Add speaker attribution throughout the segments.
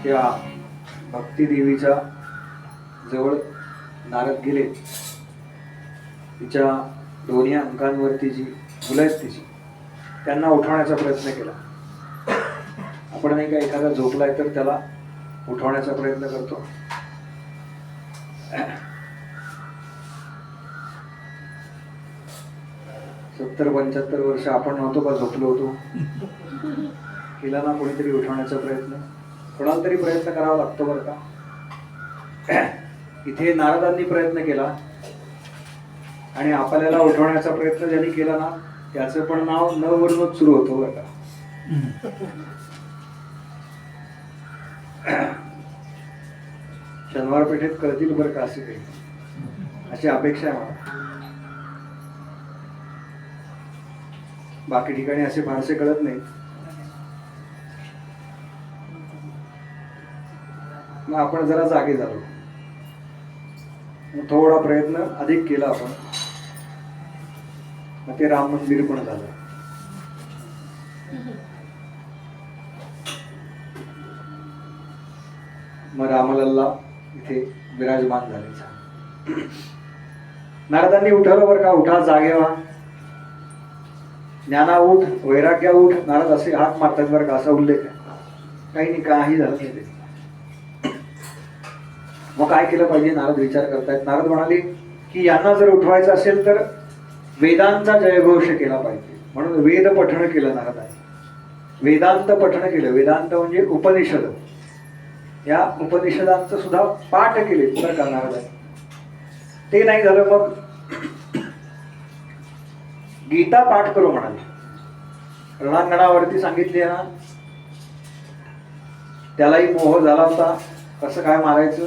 Speaker 1: त्या भक्ती देवीच्या जवळ नारद गेले. तिच्या दोन्ही अंगांवरती जी मुलं आहेत तिची, त्यांना उठवण्याचा प्रयत्न केला. आपण नाही का एखादा झोपलाय तर त्याला उठवण्याचा प्रयत्न करतो. 70-75 वर्ष आपण नव्हतो का झोपलो होतो, केला ना कोणीतरी उठवण्याचा प्रयत्न. कोणाला तरी प्रयत्न करावा लागतो बरं का. इथे नारदांनी प्रयत्न केला आणि आपल्याला उठवण्याचा प्रयत्न ज्यांनी केला ना त्याचं पण नाव न वरूनच सुरू होतं बरं का. शनिवार पेठेत कळतील बरं का असे काही, अशी अपेक्षा आहे मला. बाकी ठिकाणी असे फारसे कळत नाही. मग आपण जरा जागे झालो, थोडा प्रयत्न अधिक केला आपण, मग ते राम मंदिर पण झालं. मग रामलल्ला इथे विराजमान झाले. नारदांनी उठवलं बरं का, उठा जागे व्हा, ज्ञाना उठ, वैराग्या उठ. नारद असे हाक मारतात बरं का, असा उल्लेख आहे. काही नाही, काही झालं नाही ते. मग काय केलं पाहिजे, नारद विचार करतायत. नारद म्हणाले की यांना जर उठवायचं असेल तर वेदांचा जयघोष केला पाहिजे. म्हणून वेद पठण केलं नारदांनी, वेदांत पठण केलं. वेदांत म्हणजे उपनिषद, या उपनिषदांचं सुद्धा पाठ केले बरं का नारदांनी. ते नाही झालं मग गीता पाठ करू म्हणाले. रणांगणावरती सांगितले ना, त्यालाही मोह झाला होता, कसं काय मारायचं,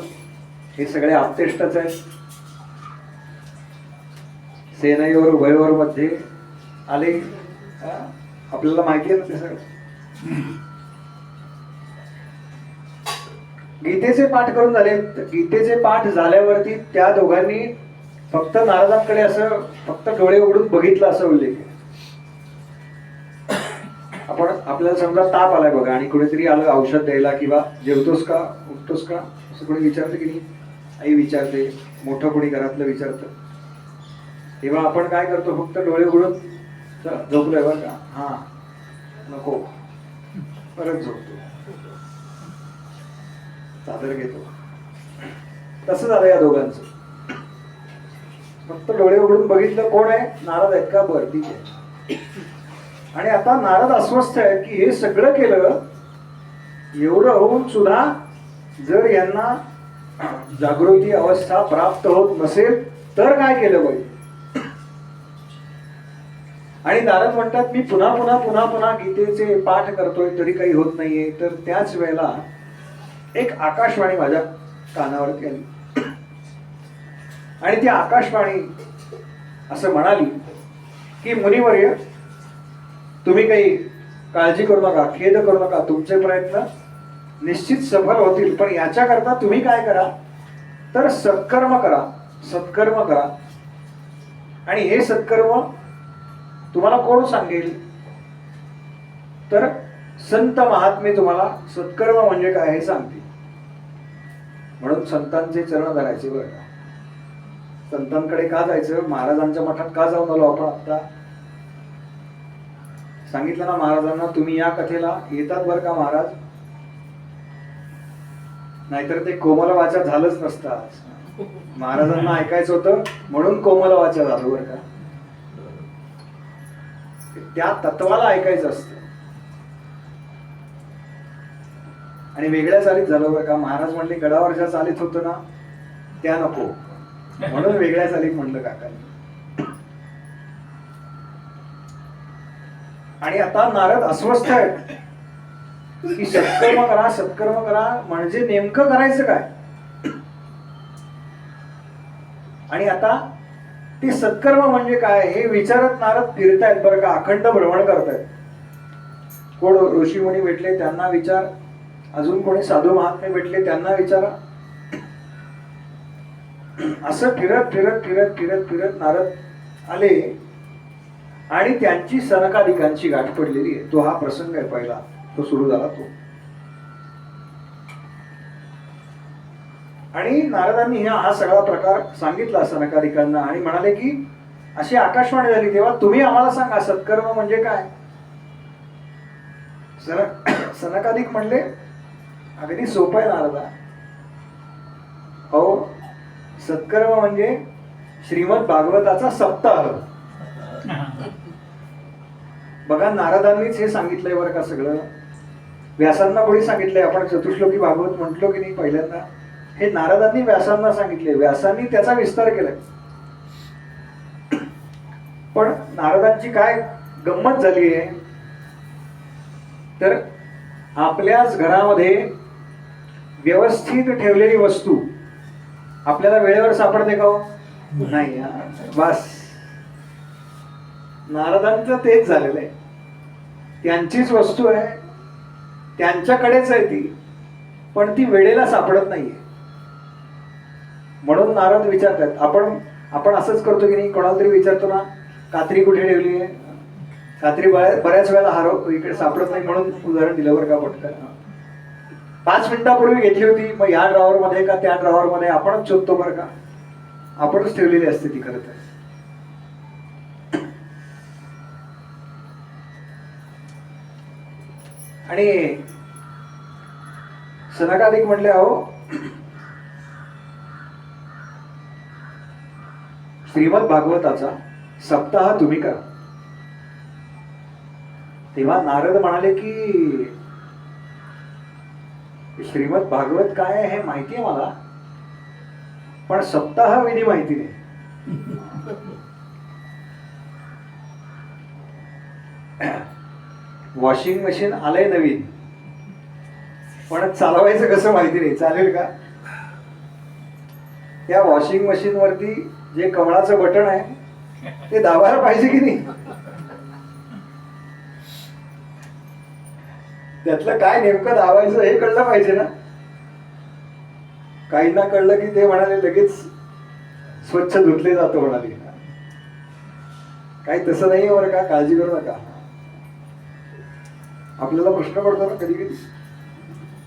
Speaker 1: हे सगळे आपतेष्टच आहेत. सेनयोर उभयोर मध्ये आले, आपल्याला माहिती आहे ना ते सगळं. गीतेचे पाठ करून झाले. गीतेचे पाठ झाल्यावरती त्या दोघांनी फक्त नारदांकडे असं फक्त डोळे उघडून बघितलं असं उल्लेख आहे. आपण आपल्याला समजा ताप आलाय बघा आणि कुणीतरी आलं औषध द्यायला किंवा जेवतोस का, उठतोस का असं कोणी विचारतं की नाही. आई विचारते, मोठं कोणी घरातलं विचारतं. तेव्हा आपण काय करतो, फक्त डोळे उघडून झोपलोय बरं का, हा नको, परत झोपतो, चादर घेतो. तसं झालं या दोघांचं. फक्त डोळे उघडून बघितलं, कोण आहे, नारद आहेत का, बरं ठीक आहे. आणि आता नारद अस्वस्थ आहे की हे सगळं केलं, एवढं होऊन सुद्धा जर यांना जागृती अवस्था प्राप्त होत नसेल तर काय केलं पाहिजे. आणि नारद म्हणतात मी पुन्हा पुन्हा पुन्हा पुन्हा गीतेचे पाठ करतोय तरी काही होत नाहीये. तर त्याच वेळेला एक आकाशवाणी माझ्या कानावरती आली आणि ती आकाशवाणी असं म्हणाली की मुनिवर्य, तुम्ही काही काळजी करू नका, खेद करू नका, तुमचे प्रयत्न निश्चित सफल होतील. पण याच्याकरता तुम्ही काय करा तर सत्कर्म करा, सत्कर्म करा. आणि हे सत्कर्म तुम्हाला कोण सांगेल तर संत महात्मे तुम्हाला सत्कर्म म्हणजे काय हे सांगतील. म्हणून संतांचे चरण धरायचे बरं का. संतांकडे का जायचं, महाराजांच्या मठात का जाऊन आलो आपण आता. सांगितलं ना महाराजांना, तुम्ही या कथेला येतात बरं का महाराज, नाहीतर ते कोमल वाचा झालंच नसतं. महाराजांना ऐकायचं होतं म्हणून कोमल वाचा झालं बरं का. त्या तत्वाला ऐकायचं असतं. आणि वेगळ्या चालीत झालं बरं का. महाराज म्हणले गडावर ज्या चालीत होतं ना त्या नको, म्हणून वेगळ्या चालीत म्हणलं काकांनी. आणि आता नारद अस्वस्थ आहेत की सत्कर्म करा, सत्कर्म करा, म्हणजे नेमकं करायचं काय. आणि आता ते सत्कर्म म्हणजे काय हे विचारत नारद फिरतायत बरं का, अखंड भ्रमण करतायत. कोण ऋषीमुनी भेटले त्यांना विचार, अजून कोणी साधू महात्मे भेटले त्यांना विचारा. असं फिरत फिरत फिरत फिरत फिरत नारद आले आणि त्यांची सनकादिकांची गाठ पडलेली आहे. तो हा प्रसंग आहे पहिला, तो सुरू झाला तो. आणि नारदांनी हा सगळा प्रकार सांगितला सनकादिकांना आणि म्हणाले की अशी आकाशवाणी झाली तेव्हा तुम्ही आम्हाला सांगा सत्कर्म म्हणजे काय. सनकादिक म्हणले अगदी सोपं आहे नारदा. हो, सत्कर्म म्हणजे श्रीमद भागवताचा सप्ताह. बघा नारदांनीच हे सांगितलंय बरं का सगळं. व्यासांना कोणी सांगितलंय. आपण चतुश्लोकी भागवत म्हटलो की नाही पहिल्यांदा, हे नारदांनी व्यासांना सांगितले. व्यासांनी त्याचा विस्तार केलाय. पण नारदांची काय गंमत झाली आहे तर आपल्याच घरामध्ये व्यवस्थित ठेवलेली वस्तू आपल्याला वेळेवर सापडते का? नाही. बस नारदांचं तेच झालेलं आहे. त्यांचीच वस्तू आहे, त्यांच्याकडेच आहे ती, पण ती वेळेला सापडत नाहीये. म्हणून नारद विचारतात. आपण असंच करतो की नाही. कोणाला तरी विचारतो ना, कात्री कुठे ठेवली आहे. कात्री बऱ्याच वेळेला इकडे सापडत नाही. म्हणून उदाहरण दिलं बरं का पटकन. 5 मिनिटापूर्वी घेतली होती, मग या ड्रॉवर मध्ये का त्या ड्रॉवर मध्ये आपणच शोधतो बरं का. आपणच ठेवलेली असते ती खरं तर. आणि सनकादिक म्हणले अहो श्रीमद भागवताचा सप्ताह तुम्ही करा. तेव्हा नारद म्हणाले की श्रीमद भागवत काय आहे हे माहिती आहे मला, पण सप्ताह विधी माहिती नाही. वॉशिंग मशीन आलंय नवीन, पण चालवायचं कसं माहिती नाही. चालेल का? त्या वॉशिंग मशीन वरती जे कमळाचं बटन आहे ते दाबायला पाहिजे की नाही. त्यातलं काय नेमकं दाबायचं हे कळलं पाहिजे ना. काहींना कळलं की ते म्हणाले लगेच स्वच्छ धुतले जातो म्हणाले. काही तसं नाही बरं का, काळजी करू नका. आपल्याला प्रश्न पडतो ना कधी कधी,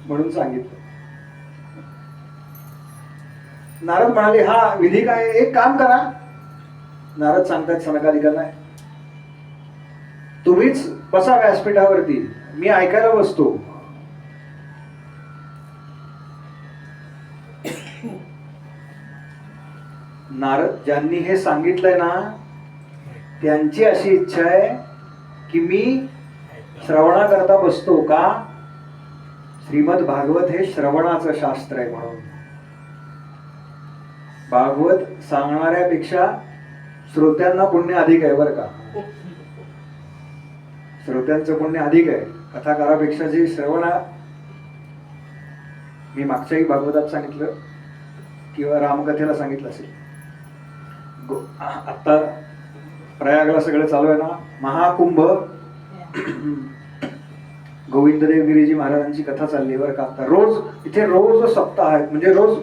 Speaker 1: म्हणून सांगितलं. नारद म्हणाले हा विधी काय. एक काम करा. नारद सांगतात सनकादिकांना, तुम्हीच बसा व्यासपीठावरती, मी ऐकायला बसतो. नारद ज्यांनी हे सांगितलंय ना त्यांची अशी इच्छा आहे की मी श्रवणाकरता बसतो. का? श्रीमद भागवत हे श्रवणाचं शास्त्र आहे म्हणून. भागवत सांगणाऱ्यापेक्षा श्रोत्यांना पुण्य अधिक आहे बरं का. श्रोत्यांचं पुण्य अधिक आहे कथाकारापेक्षा. जे श्रवणा, मी मागच्याही भागवतात सांगितलं किंवा रामकथेला सांगितलं असेल. आता प्रयागला सगळं चालू आहे ना महाकुंभ. गोविंददेव गिरीजी महाराजांची कथा चालली बरं का. आता रोज इथे रोज सप्ताह आहे. म्हणजे रोज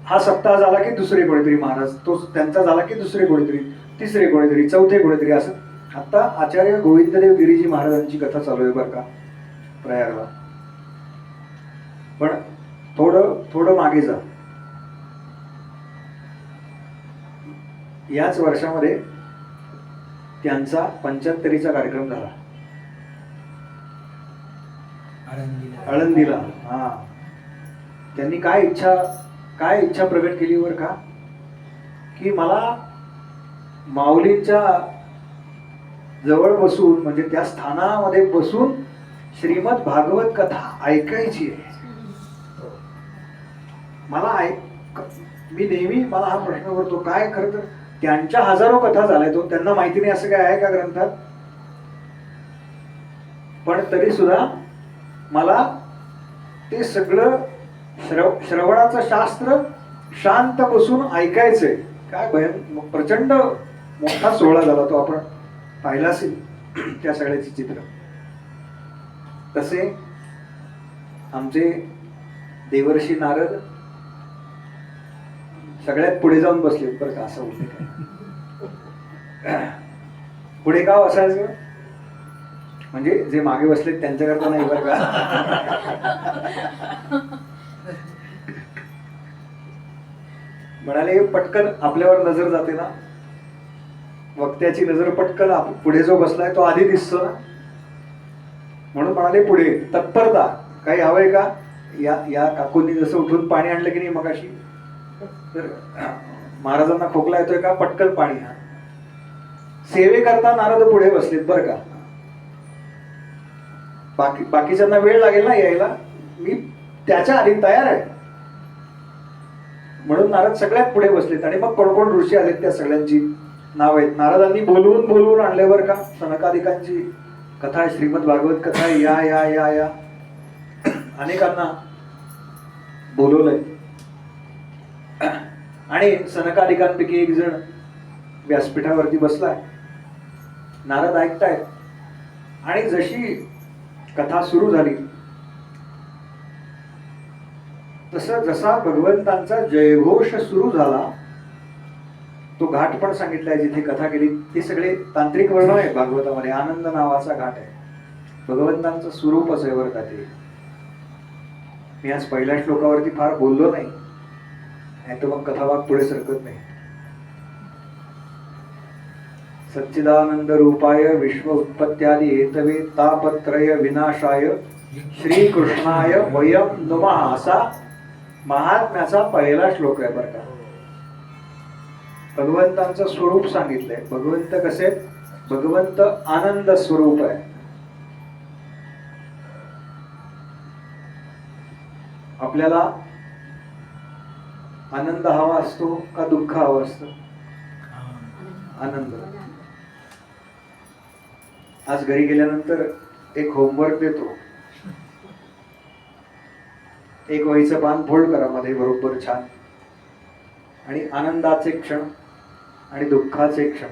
Speaker 1: हा सप्ताह झाला की दुसरे कोणीतरी महाराज, तो त्यांचा झाला की दुसरे कोणीतरी, तिसरे कोणीतरी, चौथे कोणीतरी, असं. आता आचार्य गोविंददेव गिरीजी महाराजांची कथा चालू आहे बरं का प्रयागला. पण थोडं मागे जा. याच वर्षामध्ये त्यांचा 75वीचा कार्यक्रम झाला आळंदीला. हा, त्यांनी काय इच्छा प्रगट केली बरं का, की मला माऊलींच्या जवळ बसून, म्हणजे त्या स्थानामध्ये बसून श्रीमद भागवत कथा ऐकायची आहे. मी नेहमी मला हा प्रश्न पडतो, काय खरं तर त्यांच्या हजारो कथा झाल्या, तो त्यांना माहिती नाही असं काय आहे का ग्रंथात. पण तरी सुद्धा मला ते सगळं श्रवणाचं शास्त्र शांत बसून ऐकायचंय. काय प्रचंड मोठा सोहळा झाला तो, आपण पाहिला असेल त्या सगळ्याचे चित्र. तसे आमचे देवर्षी नारद सगळ्यात पुढे जाऊन बसले बरं का. असं उल्लेख आहे. पुढे का बसायचं म्हणजे जे मागे बसले त्यांच्याकरता नाही बरं का. म्हणाले पटकन आपल्यावर नजर जाते ना, वक्त्याची नजर पटकन पुढे जो बसलाय तो आधी दिसतो ना, म्हणून म्हणाले पुढे तत्परता. काही हवंय का? या काकूंनी जसं उठून पाणी आणलं की नाही मगाशी, तर महाराजांना खोकला येतोय का? पटकन पाणी. हा सेवेकरता नारद पुढे बसलेत बरं का. बाकीच्यांना वेळ लागेल ना यायला, मी त्याच्या आधी तयार आहे म्हणून नारद सगळ्यात पुढे बसलेत. आणि मग कोण कोण ऋषी आलेत त्या सगळ्यांची नाव आहेत. नारदांनी बोलवून बोलवून आणले बरं का. सनकादिकांची कथा आहे, श्रीमद भागवत कथा आहे. या या या या अनेकांना बोलवलंय. आणि सनकादिकांपैकी एक जण व्यासपीठावरती बसलाय, नारद ऐकतायत. आणि जशी कथा सुरू झाली जसा भगवंतांचा जयघोष सुरू झाला, तो घाट पण सांगितलाय जिथे कथा केली. ते सगळे तांत्रिक वर्ण आहे भागवतामध्ये. आनंद नावाचा घाट आहे, भगवंतांचं स्वरूपच आहे बरं का ते. मी आज पहिल्या श्लोकावरती फार बोललो नाही, तर मग कथाभाग पुढे सरकत नाही. सच्चिदानंद रूपाय विश्व उत्पत्त्यादि हेतवे तापत्रय विनाशाय श्रीकृष्णाय वयम नमः असा महात्म्याचा पहिला श्लोक आहे बरं का. भगवंतांचं स्वरूप सांगितलंय. भगवंत कसे? भगवंत आनंद स्वरूप आहे. आपल्याला आनंद हवा असतो का दुःख हवं असतं? आनंद. आज घरी गेल्यानंतर एक होमवर्क देतो, एक वहीचं पान फोल्ड करा मध्ये बरोबर छान, आणि आनंदाचे क्षण आणि दुःखाचे क्षण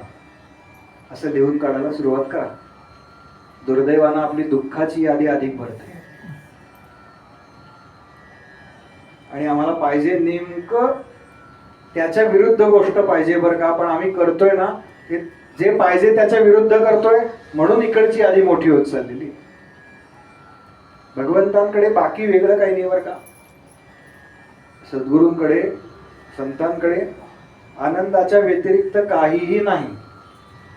Speaker 1: असं लिहून काढायला सुरुवात करा. दुर्दैवानं आपली दुःखाची यादी अधिक भरते. आणि आम्हाला पाहिजे नेमकं त्याच्या विरुद्ध गोष्ट पाहिजे बरं का. पण आम्ही करतोय ना जे पाहिजे त्याच्या विरुद्ध करतोय, म्हणून इकडची यादी मोठी होत चाललेली. भगवंतांकडे बाकी वेगळं काही नाही बरं का. सद्गुरूंकडे संतांकडे आनंदाच्या व्यतिरिक्त काहीही नाही.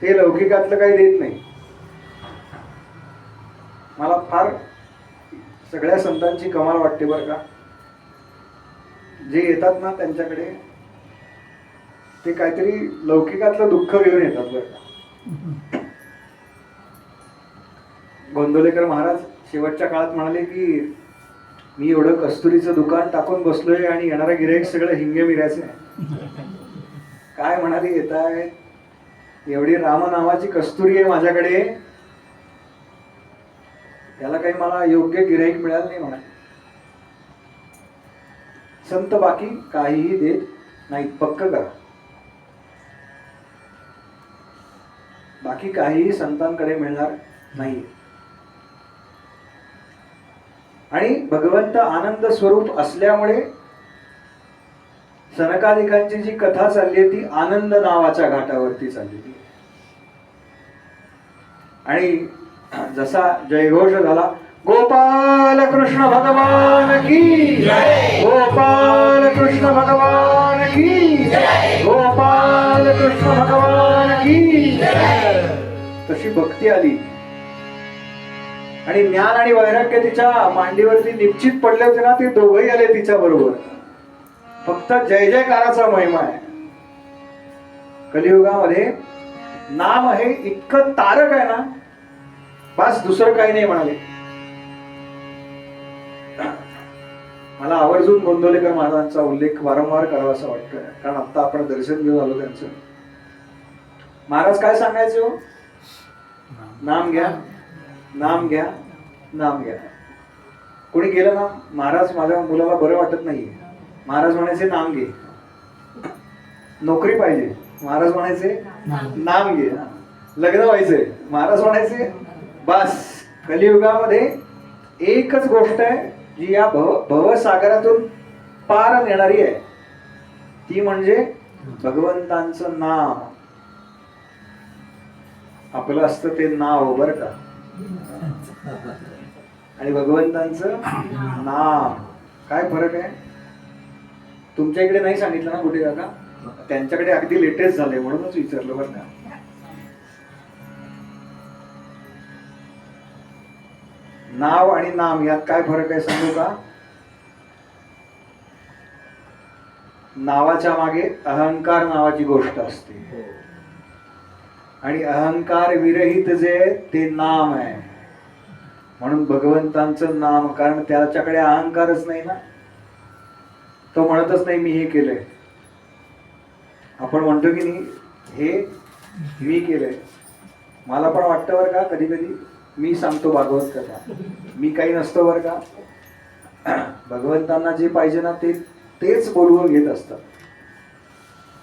Speaker 1: ते लौकिकातलं काही देत नाही. मला फार सगळ्या संतांची कमाल वाटते बरं का. जे येतात ना त्यांच्याकडे ते काहीतरी लौकिकातलं दुःख घेऊन येतात बरं का. गोंदवलेकर महाराज शेवटच्या काळात म्हणाले की मी एवढं कस्तुरीचं दुकान टाकून बसलोय आणि येणारा गिऱ्हाईक सगळं हिंगे मिरायचं आहे. काय म्हणाले, येत आहे एवढी राम नावाची कस्तुरी आहे माझ्याकडे, त्याला काही मला योग्य गिऱ्हाईक मिळालं नाही म्हणाले. संत बाकी काहीही देत नाहीत, पक्क करा. बाकी काहीही संतांकडे मिळणार नाही. आणि भगवंत आनंद स्वरूप असल्यामुळे सनकादिकांची जी कथा चालली आहे ती आनंद नावाच्या घाटावरती चाललेली. आणि जसा जयघोष झाला, गोपाल कृष्ण भगवान की जय, गोपाल कृष्ण भगवान की जय, गोपाल कृष्ण भगवान की जय, तशी भक्ती आली. आणि ज्ञान आणि वैराग्य तिच्या मांडीवरती निश्चित पडले होते ना, ते दोघंही आले तिच्या बरोबर. फक्त जय जयकाराचा महिमा आहे. कलियुगामध्ये नाम हे इतकं तारक आहे ना, बस दुसरं काही नाही म्हणाले. मला आवर्जून गोंदवलेकर महाराजांचा उल्लेख वारंवार करावा असं वाटतं, कारण आता आपण दर्शन घेऊन आलो त्यांचं. महाराज काय सांगायचे हो? नाम घ्या, नाम घ्या, नाम घ्या. कोणी गेलं ना, महाराज माझ्या मुलाला बरं वाटत नाहीये, महाराज म्हणायचे नाम घे. नोकरी पाहिजे, महाराज म्हणायचे नाम घे. लग्न व्हायचंय, महाराज म्हणायचे बस. कलियुगामध्ये एकच गोष्ट आहे जी या भवसागरातून पार नेणारी आहे, ती म्हणजे भगवंतांचं नाम. आपलं असतं ते नाव बरं का, आणि भगवंतांचं नाम. काय फरक आहे? तुमच्या इकडे नाही सांगितलं ना कुठे काका? त्यांच्याकडे अगदी लेटेस्ट झालंय म्हणूनच विचारलं बरं का. नाव आणि नाम यात काय फरक आहे सांगू का? नावाच्या मागे अहंकार नावाची गोष्ट असते आणि अहंकार विरहित जे ते नाम आहे. म्हणून भगवंतांचं नाम, कारण त्याच्याकडे अहंकारच नाही ना. तो म्हणतच नाही मी हे केलंय. आपण म्हणतो की नाही हे मी केलंय. मला पण वाटतं बरं का कधी कधी मी सांगतो भागवत कथा, मी काही नसतो बरं का. भगवंतांना जे पाहिजे ना तेच बोलवून घेत असतात.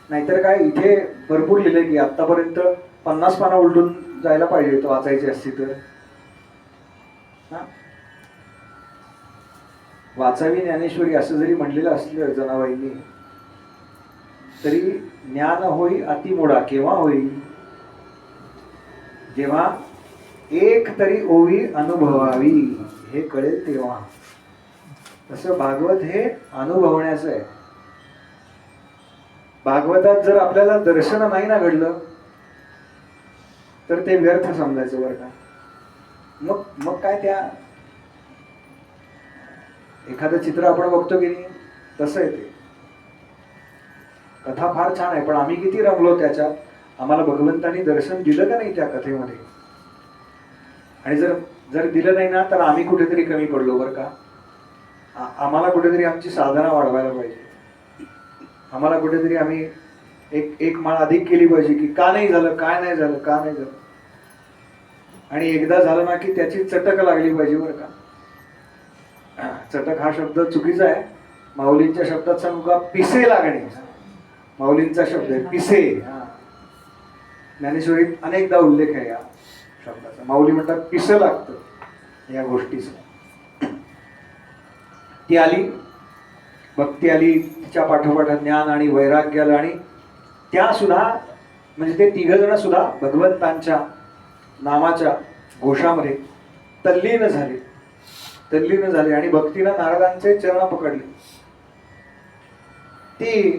Speaker 1: नाहीतर काय इथे भरपूर लिहिलंय की आतापर्यंत 50 पानं उलटून जायला पाहिजे तो वाचायची असती तर. वाचावी ज्ञानेश्वरी असं जरी म्हणलेलं असलं जनाबाईंनी तरी ज्ञान होई अतिमोडा केव्हा होईल? जेव्हा एक तरी ओवी अनुभवावी हे कळेल तेव्हा. तसं भागवत हे अनुभवण्याचं आहे. भागवतात जर आपल्याला दर्शन नाही ना घडलं तर ते व्यर्थ समजायचं बरं का. मग काय त्या एखादं चित्र आपण बघतो की नाही तसं आहे ते. कथा फार छान आहे पण आम्ही किती रमलो त्याच्यात. आम्हाला भगवंतांनी दर्शन दिलं का नाही त्या कथेमध्ये? आणि जर दिलं नाही ना तर आम्ही कुठेतरी कमी पडलो बरं का. आम्हाला कुठेतरी आमची साधना वाढवायला पाहिजे. आम्हाला कुठेतरी आम्ही एक माळ अधिक केली पाहिजे की का नाही झालं, काय नाही झालं, का नाही झालं. आणि एकदा झालं ना की त्याची चटक लागली पाहिजे बरं का. चटक हा शब्द चुकीचा आहे. माऊलींच्या शब्दात सांगू का, पिसे लागणे माऊलींचा शब्द आहे पिसे. ज्ञानेश्वरीत अनेकदा उल्लेख आहे या शब्दाचा. माऊली म्हणतात पिस लागतं या गोष्टीचं. ती आली, भक्ती आली, तिच्या पाठोपाठ ज्ञान आणि वैराग्य आलं आणि त्या सुद्धा म्हणजे ते तिघ जण सुद्धा भगवंतांच्या नामाच्या घोषामध्ये तल्लीन झाले आणि भक्तीनं नारदांचे चरण पकडले. ती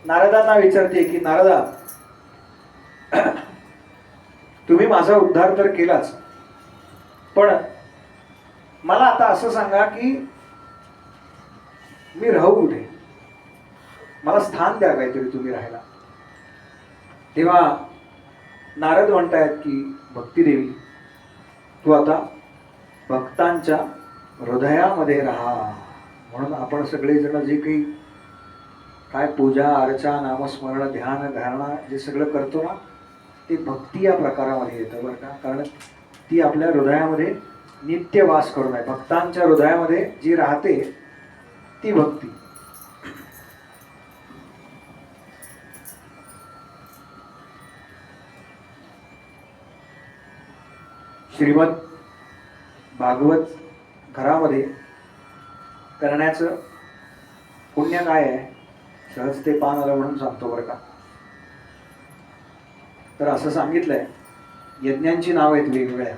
Speaker 1: नारदांना विचारते की नारदा, तुम्ही माझा उद्धार तर केलाच पण मला आता असं सांगा की मी राहू कुठे? मला स्थान द्या काहीतरी तुम्ही राहायला. तेव्हा नारद म्हणतायत की भक्तिदेवी तू आता भक्तांच्या हृदयामध्ये राहा. म्हणून आपण सगळेजण जे काही काय पूजा अर्चा नामस्मरण ध्यान धारणा जे सगळं करतो ना ते भक्ती या प्रकारामध्ये येतं बरं का. कारण ती आपल्या हृदयामध्ये नित्य वास करून आहे. भक्तांच्या हृदयामध्ये जी राहते ती भक्ती. श्रीमद भागवत घरामध्ये करण्याचं पुण्य काय आहे? सहज ते पान आलं म्हणून सांगतो बरं का. तर असं सांगितलंय यज्ञांची नाव आहेत वेगवेगळ्या.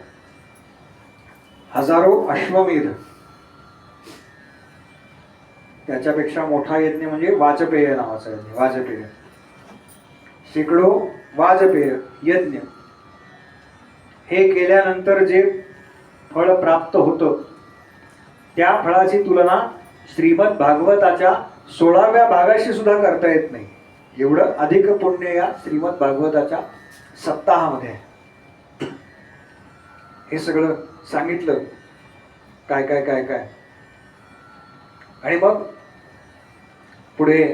Speaker 1: हजारो अश्वमेध, त्याच्यापेक्षा मोठा यज्ञ म्हणजे वाजपेय नावाचा यज्ञ. वाजपेय शेकडो वाजपेय यज्ञ. हे केल्यानंतर जे फळ प्राप्त होतं त्या फळाची तुलना श्रीमद भागवताच्या 16व्या भागाशी सुद्धा करता येत नाही. एवढं अधिक पुण्य या श्रीमद भागवताच्या सप्ताहामध्ये आहे. हे सगळं सांगितलं काय काय काय काय. आणि मग पुढे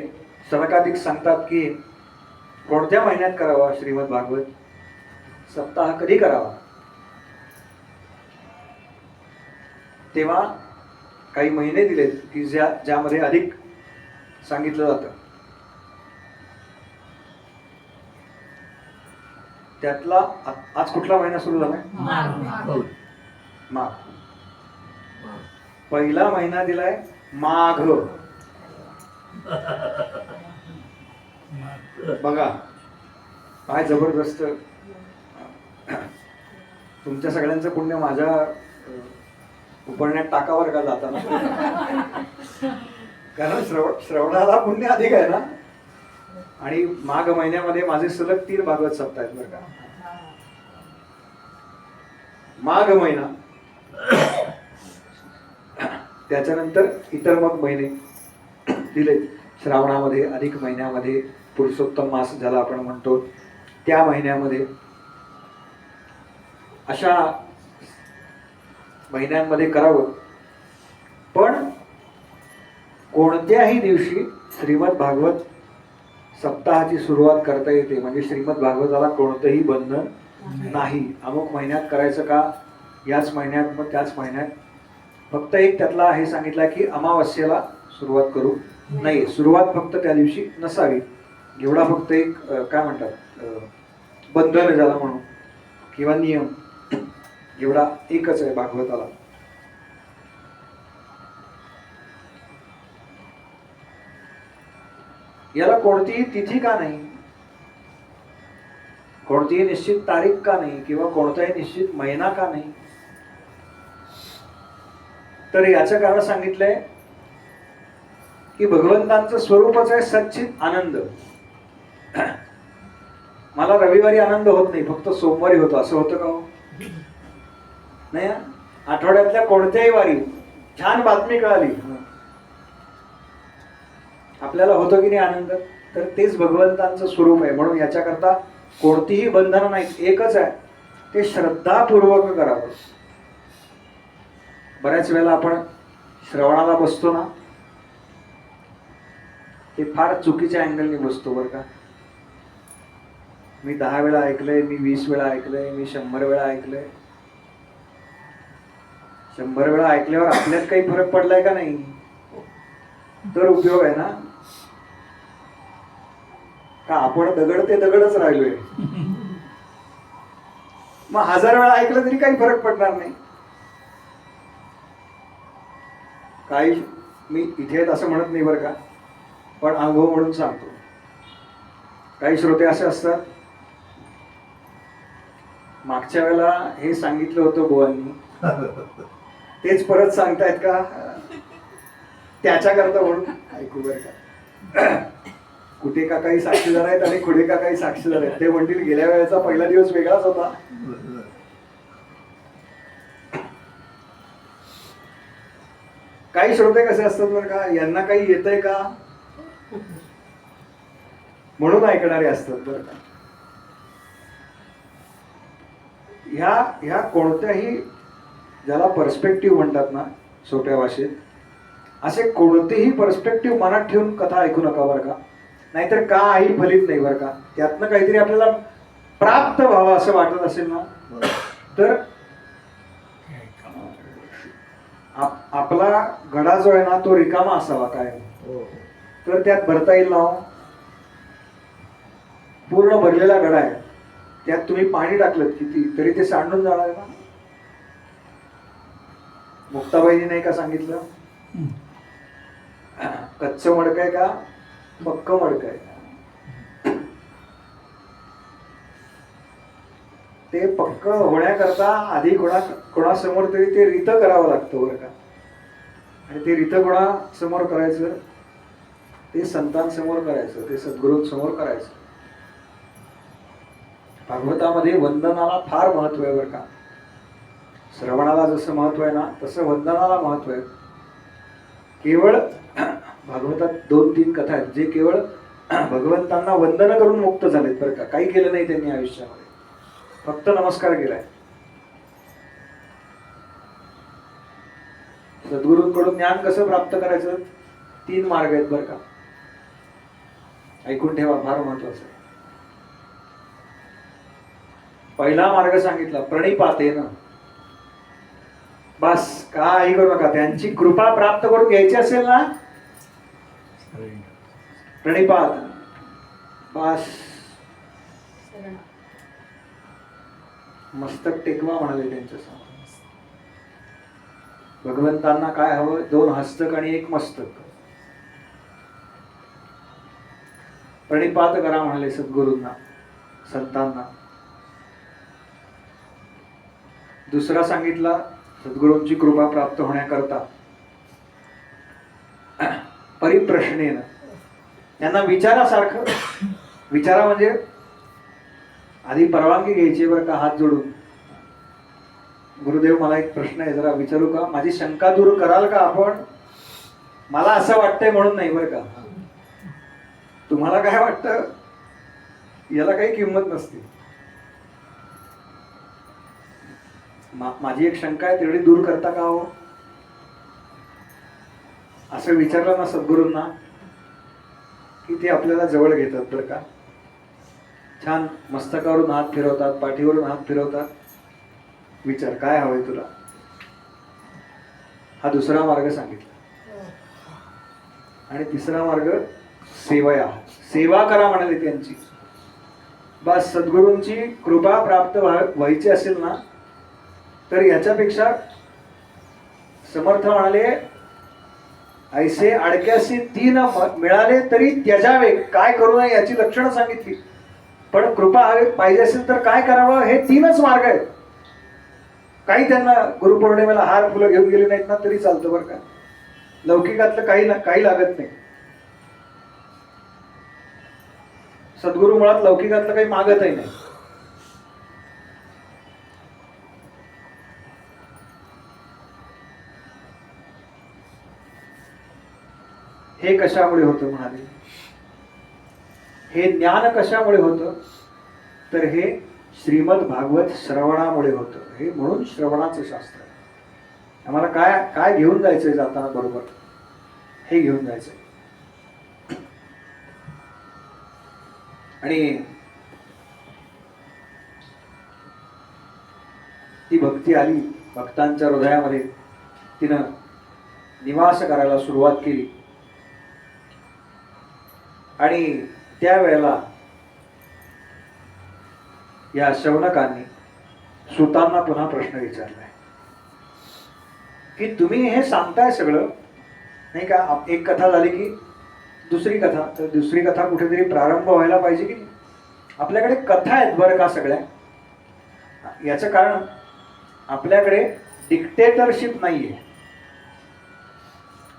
Speaker 1: सनकादिक सांगतात की कोणत्या महिन्यात करावा श्रीमद भागवत सप्ताह, कधी करावा. तेव्हा काही महिने दिलेत की ज्यामध्ये अधिक सांगितलं जातं. त्यातला आज कुठला महिना सुरू झालाय? माघ. पहिला महिना दिलाय माघ. बघा काय जबरदस्त. तुमच्या सगळ्यांचं पुण्य माझ्या उपरण्यात टाकावर का जाताना. कारण श्रवणाला पुण्य अधिक आहे ना. आणि माघ महिन्यामध्ये माझे सलग 3 भागवत सप्ताह आहेत बरं का. माघ महिना, त्याच्यानंतर इतर मग महिने दिले. श्रावणामध्ये, अधिक महिन्यामध्ये, पुरुषोत्तम मास ज्याला आपण म्हणतो त्या महिन्यामध्ये, अशा महिन्यांमध्ये करावं. पण कोणत्याही दिवशी श्रीमद भागवत सप्ताहाची सुरुवात करता येते. म्हणजे श्रीमद भागवताला कोणतंही बंधन नाही. अमुक महिन्यात करायचं का, याच महिन्यात, मग त्याच महिन्यात. फक्त एक त्यातला हे सांगितलं की अमावस्येला सुरुवात करू नये. सुरुवात फक्त त्या दिवशी नसावी, एवढा फक्त एक काय म्हणतात बंधन ज्याला म्हणू किंवा नियम, एवढा एकच आहे भागवताला. याला कोणतीही तिथी का नाही, कोणतीही निश्चित तारीख का नाही, किंवा कोणताही निश्चित महिना का नाही. तर याचं कारण सांगितलंय की भगवंतांचं स्वरूपच आहे सच्चित आनंद. मला रविवारी आनंद होत नाही, फक्त सोमवारी होतो. असं होतं का हो? नाही. आठवड्यातल्या कोणत्याही वारी छान बातमी कळाली, आपल्याला होतो की नाही आनंद. तर तेच भगवंतांचं स्वरूप आहे. म्हणून याच्याकरता कोणतीही बंधनं नाहीत, एकच आहे, ते श्रद्धापूर्वक करावं. बऱ्याच वेळेला आपण श्रवणाला बसतो ना, ते फार चुकीच्या अँगलने बसतो बरं का. मी 10 वेळा ऐकलंय, मी 20 वेळा ऐकलंय, मी 100 वेळा ऐकलंय. 100 वेळा ऐकल्यावर आपल्यात काही फरक पडलाय का नाही, तर उपयोग आहे ना. का आपण दगड ते दगडच राहिलोय. मग 1000 वेळा ऐकलं तरी काही फरक पडणार नाही. काही मी इथे आहेत असं म्हणत नाही बरं का, पण अनुभव म्हणून सांगतो. काही श्रोते असे असतात, मागच्या वेळेला हे सांगितलं होतं बुवांनी, तेच परत सांगतायत का त्याच्याकरता म्हणून ऐकू बरं का. कुठे का काही साक्षीदार आहेत आणि कुठे का काही साक्षीदार आहेत. ते म्हणतील गेल्या वेळेचा पहिला दिवस वेगळाच होता. काही श्रोते कसे असतात बरं का, यांना काही येतंय का म्हणून ऐकणारे असतात बरं का. ह्या कोणत्याही ज्याला पर्स्पेक्टिव्ह म्हणतात ना सोप्या भाषेत, असे कोणतेही पर्स्पेक्टिव्ह मनात ठेवून कथा ऐकू नका बरं का. नाहीतर काही फलित नाही बरं का. त्यातनं काहीतरी आपल्याला प्राप्त व्हावं असं वाटत असेल ना, तर आपला घडा जो आहे ना तो रिकामा असावा काय, तर त्यात भरता येईल ना. पूर्ण भरलेला घडा आहे, त्यात तुम्ही पाणी टाकलं किती तरी ते सांडून जाणार ना. मुक्ताबाईंनी नाही का सांगितलं, कच्च मडक आहे का पक्क मडक आहे. ते पक्क होण्याकरता आधी कोणासमोर तरी ते रित करावं लागतं बरं का. आणि ते रित कोणासमोर करायचं, ते संतांसमोर करायचं, ते सद्गुरूंसमोर करायचं. भागवतामध्ये वंदनाला फार महत्व आहे बरं का. श्रवणाला जसं महत्व आहे ना, तसं वंदनाला महत्व आहे. केवळ भागवतात 2-3 कथा आहेत जे केवळ भगवंतांना वंदन करून मुक्त झालेत बरं का. काही केलं नाही त्यांनी आयुष्यामध्ये, फक्त नमस्कार केलाय. सद्गुरूंकडून ज्ञान कसं प्राप्त करायचं, 3 मार्ग आहेत बरं का. ऐकून ठेवा, फार महत्वाचं आहे. पहिला मार्ग सांगितला प्रणिपातेन. बस काही करू नका, त्यांची कृपा प्राप्त करून घ्यायची असेल ना, प्रणिपात, बस मस्तक टेकवा म्हणाले त्यांच्या समोर. भगवंतांना काय हवं, 2 हस्तक आणि 1 मस्तक. प्रणिपात करा म्हणाले सद्गुरूंना, संतांना. दुसरा सांगितला सद्गुरूंची कृपा प्राप्त होण्याकरता परिप्रश्नेन, त्यांना विचारासारखं, विचारा म्हणजे आधी परवानगी घ्यायची बरं का, हात जोडून. गुरुदेव मला एक प्रश्न आहे, जरा विचारू का? माझी शंका दूर कराल का आपण? मला असं वाटतंय म्हणून नाही बरं का. तुम्हाला काय वाटतं याला काही किंमत नसते. माझी एक शंका आहे, तेवढी दूर करता का हो? असं विचारलं ना सद्गुरूंना की ते आपल्याला जवळ घेतात बरं का. छान मस्तकावरून हात फिरवतात, पाठीवरून हात फिरवतात. विचार काय हवंय तुला. हा दुसरा मार्ग सांगितला. आणि तिसरा मार्ग सेवया, सेवा करा म्हणाले त्यांची. बस सद्गुरूंची कृपा प्राप्त व्हायची असेल ना, तर याच्यापेक्षा समर्थ म्हणाले, ऐसे अडक्यासी तीन मिळाले तरी त्याजावे, काय करू नये याची लक्षणं सांगितली. पण कृपा पाहिजे असेल तर काय करावं, हे तीनच मार्ग आहेत. काही त्यांना गुरुपौर्णिमेला हार फुलं घेऊन गेले नाहीत ना तरी चालतं बरं का. लौकिकातलं काही लागत नाही. सद्गुरु मुळात लौकिकातलं काही मागतही नाही. हे कशामुळे होतं म्हणाले, हे ज्ञान कशामुळे होतं, तर हे श्रीमद भागवत श्रवणामुळे होतं. हे म्हणून श्रवणाचं शास्त्र आहे. आम्हाला काय काय घेऊन जायचंय जाताना बरोबर, हे घेऊन जायचंय. आणि ती भक्ती आली भक्तांच्या हृदयामध्ये, तिनं निवास करायला सुरुवात केली. आणि त्यावेळेला या शौनकांनी सुतांना पुन्हा प्रश्न विचारलाय की तुम्ही हे सांगताय सगळं नाही का, एक कथा झाली की दुसरी कथा, तर दुसरी कथा कुठेतरी प्रारंभ व्हायला पाहिजे की. आपल्याकडे कथा आहेत बरं का सगळ्या. याचं कारण आपल्याकडे डिक्टेटरशिप नाहीये.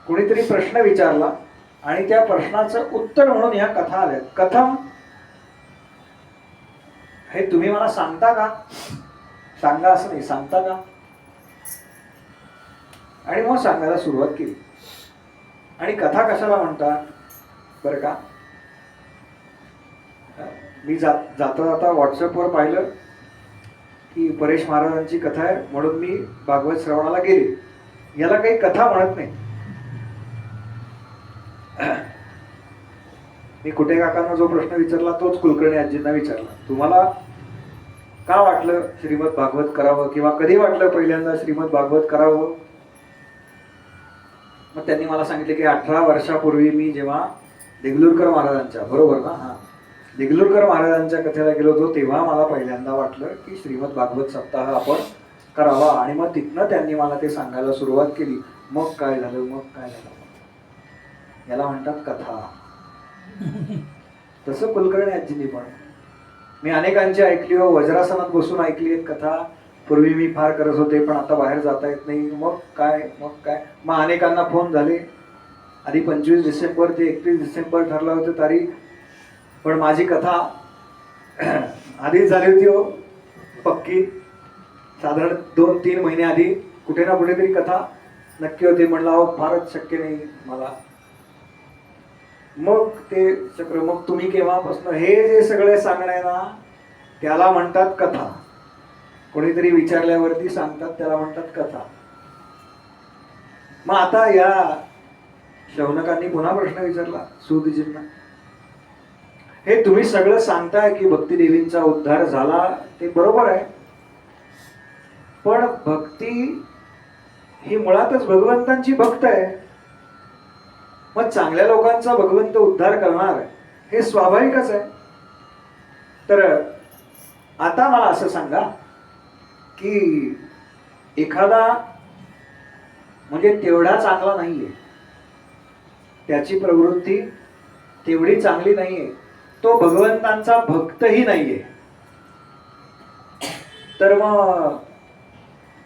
Speaker 1: कोणीतरी प्रश्न विचारला आणि त्या प्रश्नाचं उत्तर म्हणून ह्या कथा आल्या. कथम, हे तुम्ही मला सांगता का, सांगा असं नाही, सांगता का. आणि मग सांगायला सुरुवात केली. आणि कथा कशाला म्हणतात बरं का, मी जाता जाता व्हॉट्सअपवर पाहिलं की परेश महाराजांची कथा आहे म्हणून मी भागवत श्रवणाला गेले. याला काही कथा म्हणत नाही. मी कुठे काकांना जो प्रश्न विचारला तोच कुलकर्णी आजींना विचारला. तुम्हाला का वाटलं श्रीमद भागवत करावं, किंवा कधी वाटलं पहिल्यांदा श्रीमद भागवत करावं. मग त्यांनी मला सांगितले की 18 वर्षापूर्वी मी जेव्हा देगलूरकर महाराजांच्या, बरोबर ना, हा, देगलूरकर महाराजांच्या कथेला गेलो होतो तेव्हा मला पहिल्यांदा वाटलं की श्रीमद भागवत सप्ताह आपण करावा. आणि मग तिथनं त्यांनी मला ते सांगायला सुरुवात केली. मग काय झालं, मग काय झालं, याला म्हणतात कथा. तसं कुलकर्णी आजींनी पण, मी अनेकांची ऐकली हो, वज्रासनात बसून ऐकली आहेत कथा. पूर्वी मी फार करत होते पण आता बाहेर जाता येत नाही. मग काय, मग काय. मग अनेकांना फोन झाले. आधी 25 डिसेंबर ते 31 डिसेंबर ठरलं होतं तारीख, पण माझी कथा आधीच झाली होती हो पक्की. साधारण 2-3 महिने आधी कुठे ना कुठेतरी कथा नक्की होते. म्हणलं अहो फारच शक्य नाही मला. मग ते चक्र, मग तुम्ही केव्हापासून हे जे सगळे सांगणे ना त्याला म्हणतात कथा. कोणीतरी विचारल्यावरती सांगतात त्याला म्हणतात कथा. मग आता या शौनकांनी पुन्हा प्रश्न विचारला सूतजींना, हे तुम्ही सगळं सांगताय की भक्ती देवींचा उद्धार झाला, ते बरोबर आहे, पण भक्ती ही मुळातच भगवंतांची भक्त आहे. मग चांगल्या लोकांचा भगवंत उद्धार करणार हे स्वाभाविकच आहे. तर आता मला असं सांगा की एखादा म्हणजे तेवढा चांगला नाहीये, त्याची प्रवृत्ती तेवढी चांगली नाहीये, तो भगवंतांचा भक्तही नाहीये, तर मग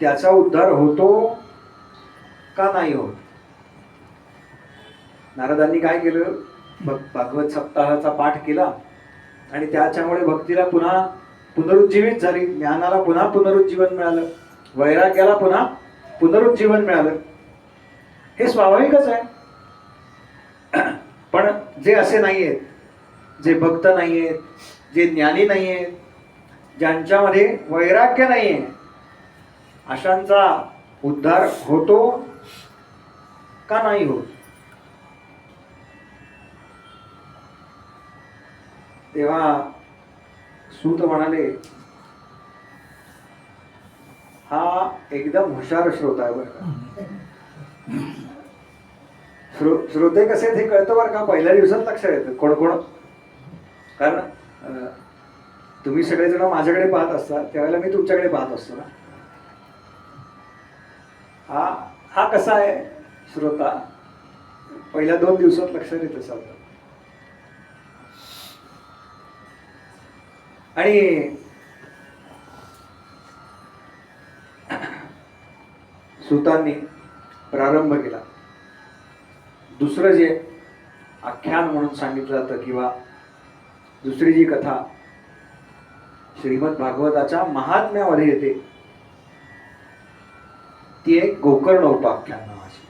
Speaker 1: त्याचा उद्धार होतो का नाही होत. नारदांनी काय केलं, भागवत सप्ताहाचा पाठ केला आणि त्याच्यामुळे भक्तीला पुन्हा पुनरुज्जीवित झाली, ज्ञानाला पुन्हा पुनरुज्जीवन मिळालं, वैराग्याला पुन्हा पुनरुज्जीवन मिळालं. हे स्वाभाविकच आहे. पण जे असे नाहीयेत, जे भक्त नाहीयेत, जे ज्ञानी नाहीयेत, ज्यांच्यामध्ये वैराग्य नाहीये, अशांचा उद्धार होतो का नाही होत? तेव्हा सूत म्हणाले, हा एकदम हुशार श्रोता आहे बरं का. श्रोते कसे हे कळतं बरं का, पहिल्या दिवसात लक्षात येतं कोण कोण. कारण तुम्ही सगळेजण माझ्याकडे पाहत असता, त्यावेळेला मी तुमच्याकडे पाहत असतो ना. हा कसा आहे श्रोता, पहिल्या 2 दिवसात लक्षात येतं सगळं. आणि सुतांनी प्रारंभ केला. दुसरं जे आख्यान म्हणून सांगितलं जातं किंवा दुसरी जी कथा श्रीमद भागवताच्या महात्म्यामध्ये येते, ती एक गोकर्ण उपाख्यान नावाची.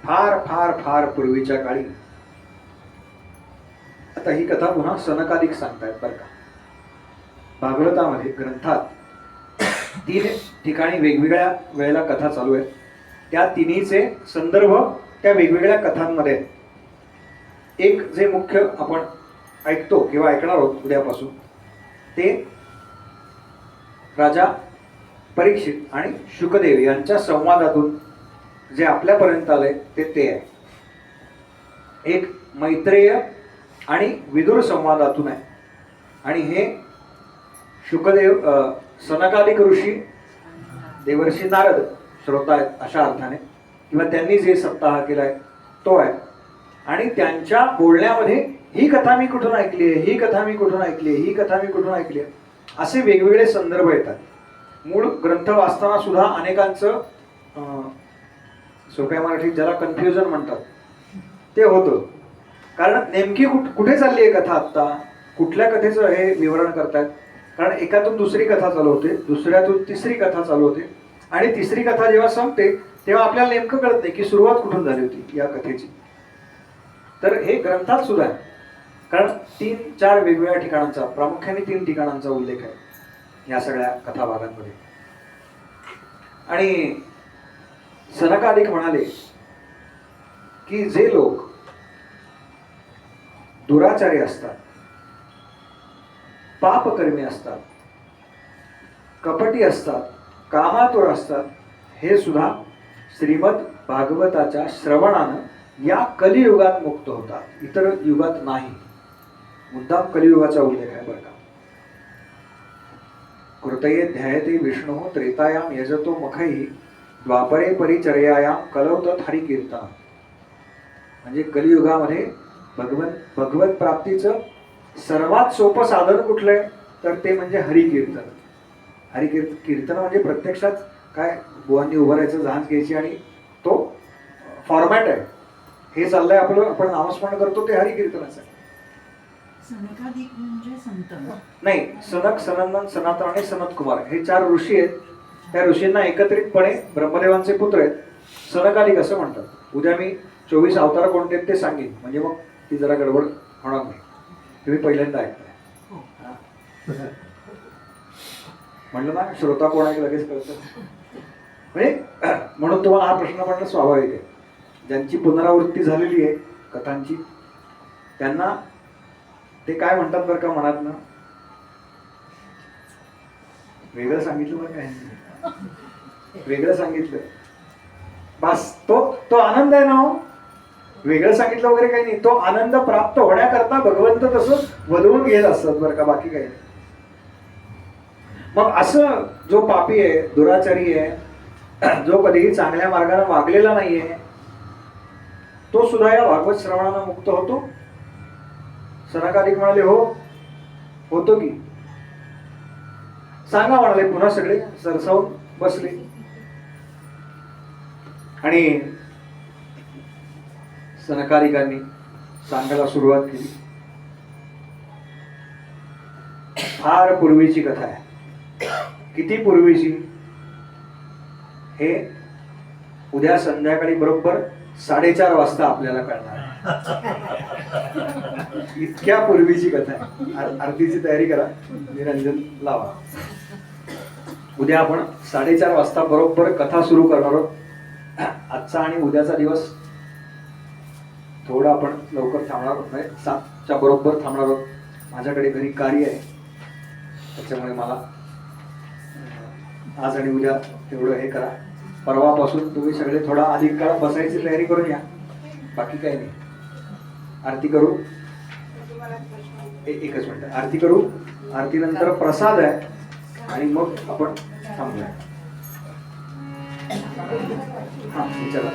Speaker 1: फार फार फार पूर्वीच्या काळी, आता ही कथा पुन्हा सनकादिक सांगतायत बरं का. भागवतामध्ये ग्रंथात 3 ठिकाणी वेगवेगळ्या वेळेला कथा चालू आहेत. त्या तिन्हीचे संदर्भ त्या वेगवेगळ्या कथांमध्ये आहेत. एक जे मुख्य आपण ऐकतो किंवा ऐकणार आहोत उद्यापासून, ते राजा परीक्षित आणि शुकदेव यांच्या संवादातून जे आपल्यापर्यंत आलंय ते आहे. एक मैत्रेय आणि विदुर संवादातून आहे. आणि हे शुकदेव सनकादिक ऋषी देवर्षी नारद श्रोता आहेत अशा अर्थाने, किंवा त्यांनी जे सप्ताह केलाय तो आहे. आणि त्यांच्या बोलण्यामध्ये ही कथा मी कुठून ऐकली आहे, ही कथा मी कुठून ऐकली आहे, ही कथा मी कुठून ऐकली आहे, असे वेगवेगळे संदर्भ येतात. मूळ ग्रंथ वाचताना सुद्धा अनेकांचं सोप्या मराठीत ज्याला कन्फ्युजन म्हणतात ते होतं. कारण नेमकी कुठे चालली आहे कथा, आत्ता कुठल्या कथेचं हे विवरण करतायत. कारण एकातून दुसरी कथा चालू होते, दुसऱ्यातून तिसरी कथा चालू होते, आणि तिसरी कथा जेव्हा संपते तेव्हा आपल्याला नेमकं कळत नाही की सुरुवात कुठून झाली होती या कथेची. तर हे ग्रंथात सुद्धा आहे. कारण 3-4 वेगवेगळ्या ठिकाणांचा, प्रामुख्याने 3 ठिकाणांचा उल्लेख आहे या सगळ्या कथा भागांमध्ये. आणि सनकादिक म्हणाले की जे लोक दुराचारी असतात, पापकर्मी असतात, कपटी असतात, कामातुर असतात, हे सुद्धा श्रीमद भागवताच्या श्रवणानं या कलियुगात मुक्त होतात, इतर युगात नाही. मुद्दाम कलियुगाचा उल्लेख आहे बरं का. कृतये ध्यायते विष्णू त्रेतायाम यजतो मखैः द्वापरे परिचर्यायाम कलौतत हरिकीर्तन. म्हणजे कलियुगामध्ये भगवत प्राप्तीचं सर्वात सोपं साधन कुठलंय, तर ते म्हणजे हरिकीर्तन. कीर्तन म्हणजे प्रत्यक्षात काय, बुवांनी उभं राहायचं, झांज घ्यायची आणि तो फॉर्मॅट आहे. हे चाललंय आपलं, आपण नामस्मरण करतो ते हरिकीर्तनाचं आहे.
Speaker 2: सनकादिक म्हणजे संत
Speaker 1: नाही, सनक, सनंदन, सनातन आणि सनत कुमार हे 4 ऋषी आहेत. त्या ऋषींना एकत्रितपणे ब्रह्मदेवांचे पुत्र आहेत. सनकादिक असं म्हणतात. उद्या मी 24 अवतार कोणते आहेत ते सांगेन, म्हणजे मग ती जरा गडबड होणार नाही. तुम्ही पहिल्यांदा ऐकताय म्हणलं ना, श्रोता कोण आहे लगेच कळतं. म्हणजे म्हणून तुम्हाला हा प्रश्न पडणं स्वाभाविक आहे. ज्यांची पुनरावृत्ती झालेली आहे कथांची, त्यांना ते काय म्हणतात बरं का, मनातनं वेगळं सांगितलं बरं काय, वेगळं सांगितलं बस, तो आनंद आहे ना हो. वेगळं सांगितलं वगैरे काही नाही, तो आनंद प्राप्त होण्याकरता भगवंत तसं वधवून घेत असतात बरं का, बाकी काही नाही. मग असं जो पापी आहे, दुराचारी आहे, जो कधीही चांगल्या मार्गाने वागलेला नाहीये, तो सुद्धा या भागवत श्रवणानं मुक्त होतो. सनकादिक म्हणाले हो, होतो की. सांगा म्हणाले. पुन्हा सगळे सरसावून बसले आणि सनकादिकांनी सांगायला सुरुवात केली. फार पूर्वीची कथा आहे. किती पूर्वीची? हे उद्या संध्याकाळी बरोबर 4:30 वाजता आपल्याला कळणार आहे. इतक्या पूर्वीची कथा आहे. आरतीची तयारी करा, निरंजन लावा. उद्या आपण 4:30 वाजता बरोबर कथा सुरू करणार आहोत. आजचा आणि उद्याचा दिवस थोडा आपण लवकर थांबणार आहोत, नाही 7च्या बरोबर थांबणार आहोत. माझ्याकडे घरी कार्य आहे, त्याच्यामुळे मला आज आणि उद्या तेवढं हे करा. परवापासून तुम्ही सगळे थोडा अधिक काळ बसायची तयारी करून या. बाकी काही नाही. आरती करू. एकच मिनिट आरती करू. आरतीनंतर प्रसाद आहे आणि मग आपण थांबूया. हा विचारा.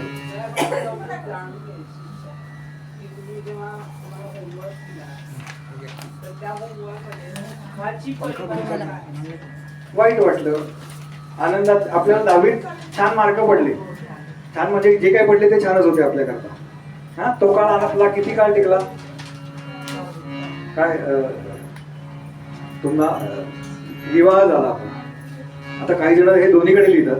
Speaker 1: वाईट वाटलं. आनंदात आपल्याला 10वीत छान मार्क पडले. छान म्हणजे जे काही पडले ते छानच होते आपल्याकरता. हा तो काळ आपला किती काळ टिकला? काय तुम्हाला विवाह झाला. आता काही जण हे दोन्हीकडे लिहितात.